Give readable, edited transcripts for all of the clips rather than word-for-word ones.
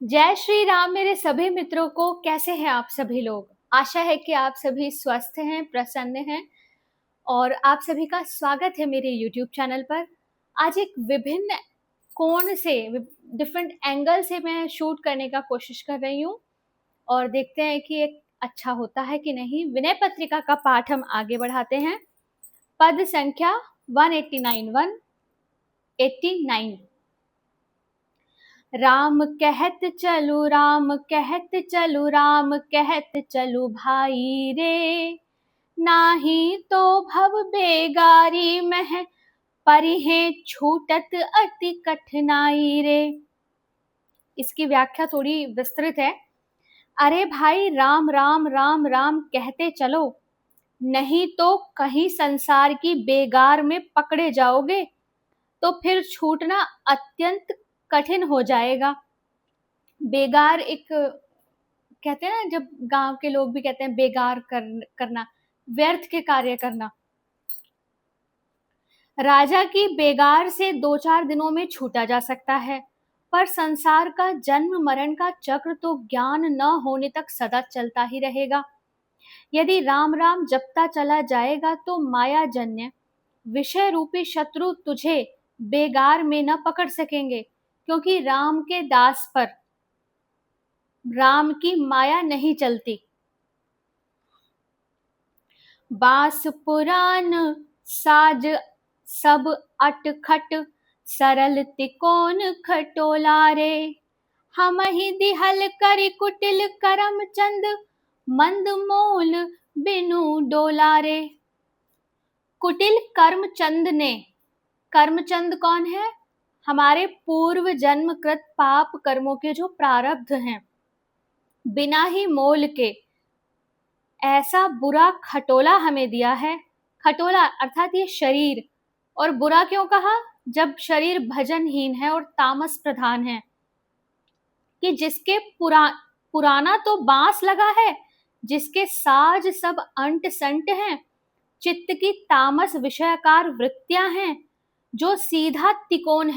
जय श्री राम मेरे सभी मित्रों को। कैसे हैं आप सभी लोग? आशा है कि आप सभी स्वस्थ हैं, प्रसन्न हैं और आप सभी का स्वागत है मेरे YouTube चैनल पर। आज एक विभिन्न कोण से, डिफरेंट एंगल से मैं शूट करने का कोशिश कर रही हूँ और देखते हैं कि एक अच्छा होता है कि नहीं। विनय पत्रिका का पाठ हम आगे बढ़ाते हैं। पद संख्या 189। राम कहत चलू, राम कहत चलू, राम कहत चलू भाई रे। नाही तो भव बेगारी मह, परिहे छूटत अति कठिनाई रे। इसकी व्याख्या थोड़ी विस्तृत है। अरे भाई, राम राम राम राम कहते चलो, नहीं तो कहीं संसार की बेगार में पकड़े जाओगे तो फिर छूटना अत्यंत कठिन हो जाएगा। बेगार एक कहते हैं ना, जब गांव के लोग भी कहते हैं बेगार करना, व्यर्थ के कार्य करना। राजा की बेगार से 2-4 दिनों में छूटा जा सकता है, पर संसार का जन्म मरण का चक्र तो ज्ञान न होने तक सदा चलता ही रहेगा। यदि राम राम जपता चला जाएगा तो माया जन्य विषय रूपी शत्रु तुझे बेगार में न पकड़ सकेंगे, क्योंकि राम के दास पर राम की माया नहीं चलती। बास पुराण साज सब अटखट, सरल तिकोन खटोला रे। हम ही दिहल करि कुटिल करम चंद, मंद मोल बिनु डोला रे। कुटिल कर्मचंद ने, कर्मचंद कौन है? हमारे पूर्व जन्म कृत पाप कर्मों के जो प्रारब्ध हैं, बिना ही मोल के ऐसा बुरा खटोला हमें दिया है। खटोला अर्थात ये शरीर। और बुरा क्यों कहा? जब शरीर भजनहीन है और तामस प्रधान है, कि जिसके पुराना तो बांस लगा है, जिसके साज सब अंट संट हैं, चित्त की तामस विषयाकार वृत्तियां हैं, जो सीधा त्रिकोण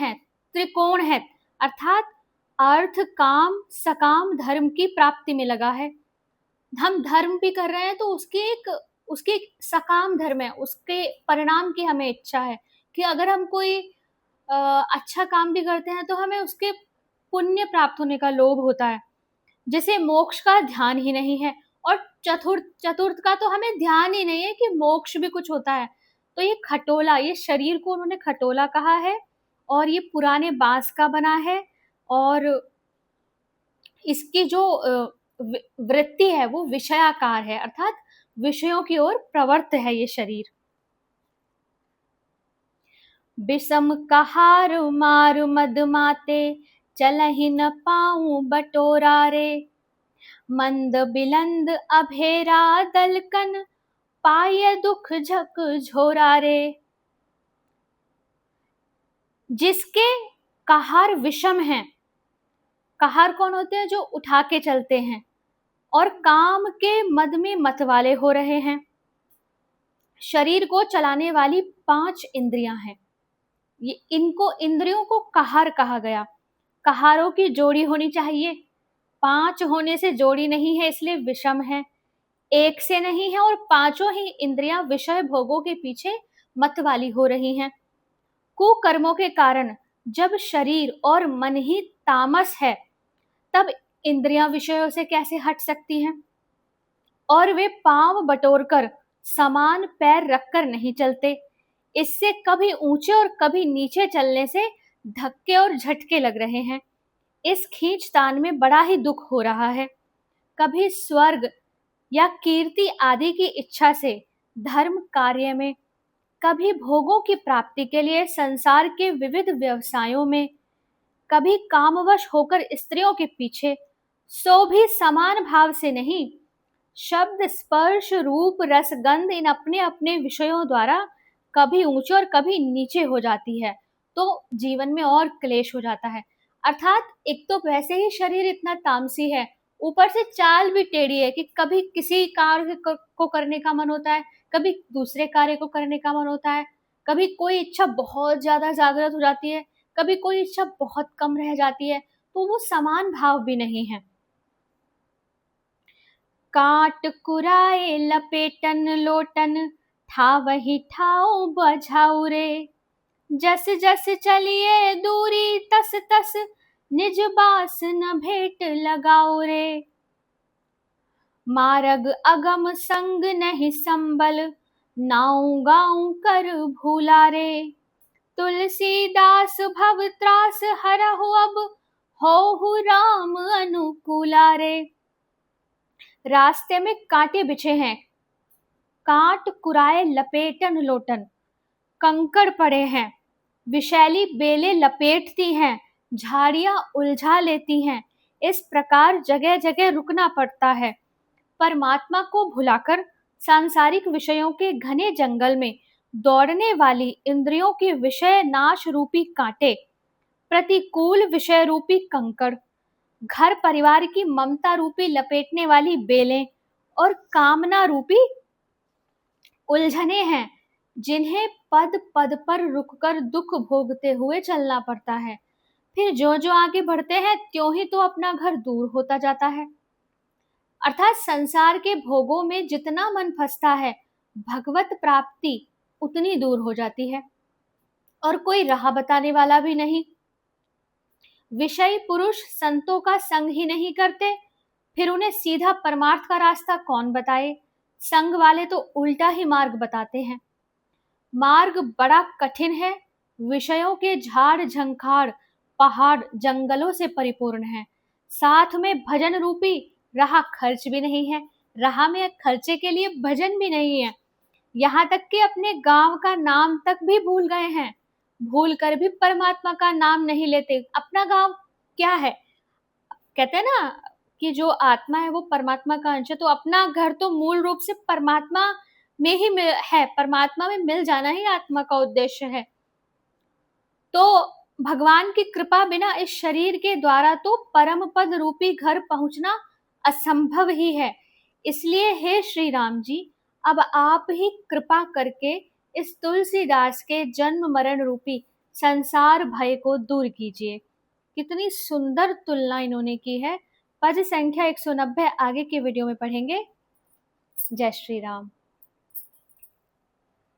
है, अर्थात अर्थ काम सकाम धर्म की प्राप्ति में लगा है। हम धर्म भी कर रहे हैं तो उसकी एक सकाम धर्म है, उसके परिणाम की हमें इच्छा है कि अगर हम कोई अच्छा काम भी करते हैं तो हमें उसके पुण्य प्राप्त होने का लोभ होता है, जिसे मोक्ष का ध्यान ही नहीं है। और चतुर्थ का तो हमें ध्यान ही नहीं है कि मोक्ष भी कुछ होता है। तो ये खटोला, ये शरीर को उन्होंने खटोला कहा है और ये पुराने बांस का बना है और इसकी जो वृत्ति है वो विषयाकार है, अर्थात विषयों की ओर प्रवृत्त है ये शरीर। विषम कहार मार मद माते, चलहि न पाऊं बटोरा रे। मंद बिलंद अभेरा दलकन, पाय दुख झक झोरा रे। जिसके कहार विषम हैं, कहार कौन होते हैं? जो उठा के चलते हैं और काम के मद में मतवाले हो रहे हैं। शरीर को चलाने वाली 5 इंद्रियां हैं, ये इनको इंद्रियों को कहार कहा गया। कहारों की जोड़ी होनी चाहिए, 5 होने से जोड़ी नहीं है, इसलिए विषम है। एक से नहीं है और 5 ही इंद्रियां विषय भोगों के पीछे मतवाली हो रही हैं। कुकर्मों के कारण जब शरीर और मन ही तामस है, तब इंद्रियां विषयों से कैसे हट सकती हैं? और वे पांव बटोरकर समान पैर रखकर नहीं चलते। इससे कभी ऊंचे और कभी नीचे चलने से धक्के और झटके लग रहे हैं। इस खींचतान में बड़ा ही दुख हो रहा है। कभी स्वर्ग या कीर्ति आदि की इच्छा से धर्म कार्य में, कभी भोगों की प्राप्ति के लिए संसार के विविध व्यवसायों में, कभी कामवश होकर स्त्रियों के पीछे, सो भी समान भाव से नहीं। शब्द स्पर्श रूप रस गंध इन अपने अपने विषयों द्वारा कभी ऊंचे और कभी नीचे हो जाती है, तो जीवन में और क्लेश हो जाता है। अर्थात एक तो वैसे ही शरीर इतना तामसी है, ऊपर से चाल भी टेढ़ी है कि कभी किसी कार्य को करने का मन होता है, कभी दूसरे कार्य को करने का मन होता है, कभी कोई इच्छा बहुत ज्यादा जागृत हो जाती है, कभी कोई इच्छा बहुत कम रह जाती है। तो वो समान भाव भी नहीं है। काट कुराए लपेटन लोटन, ठावहि ठाव बझाऊ रे। जस जस चलिए दूरी तस तस, निज बास न भेंट लगाओ रे। मारग अगम संग नहीं संबल, नाऊ गाऊं कर भूला रे। तुलसीदास भव त्रास हरहु अब, होहु राम अनुकूला रे। रास्ते में कांटे बिछे हैं, काट कुराए लपेटन लोटन, कंकड़ पड़े हैं, विषैली बेलें लपेटती हैं, झाड़ियां उलझा लेती हैं। इस प्रकार जगह जगह रुकना पड़ता है। परमात्मा को भुलाकर सांसारिक विषयों के घने जंगल में दौड़ने वाली इंद्रियों के विषय नाश रूपी कांटे, प्रतिकूल विषय रूपी कंकड़, घर परिवार की ममता रूपी लपेटने वाली बेलें और कामना रूपी उलझने हैं, जिन्हें पद पद पर रुककर दुख भोगते हुए चलना पड़ता है। फिर जो जो आगे बढ़ते हैं त्यों ही तो अपना घर दूर होता जाता है। अर्थात संसार के भोगों में जितना मन फंसता है, भगवत प्राप्ति उतनी दूर हो जाती है, और कोई राह बताने वाला भी नहीं। विषयी पुरुष संतों का संग ही नहीं करते, फिर उन्हें सीधा परमार्थ का रास्ता कौन बताए। संग वाले तो उल्टा ही मार्ग बताते हैं। मार्ग बड़ा कठिन है, विषयों के झाड़ झंखाड़ पहाड़ जंगलों से परिपूर्ण है। साथ में भजन रूपी राह खर्च भी नहीं है, राह में खर्चे के लिए भजन भी नहीं है। यहाँ तक कि अपने गांव का नाम तक भी भूल गए हैं, भूल कर भी परमात्मा का नाम नहीं लेते। अपना गांव क्या है, कहते हैं ना कि जो आत्मा है वो परमात्मा का अंश है, तो अपना घर तो मूल रूप से परमात्मा में ही है, परमात्मा में मिल जाना ही आत्मा का उद्देश्य है। तो भगवान की कृपा बिना इस शरीर के द्वारा तो परम पद रूपी घर पहुंचना असंभव ही है। इसलिए हे श्री राम जी, अब आप ही कृपा करके इस तुलसीदास के जन्म मरण रूपी संसार भय को दूर कीजिए। कितनी सुंदर तुलना इन्होंने की है। पद संख्या 190 आगे के वीडियो में पढ़ेंगे। जय श्री राम।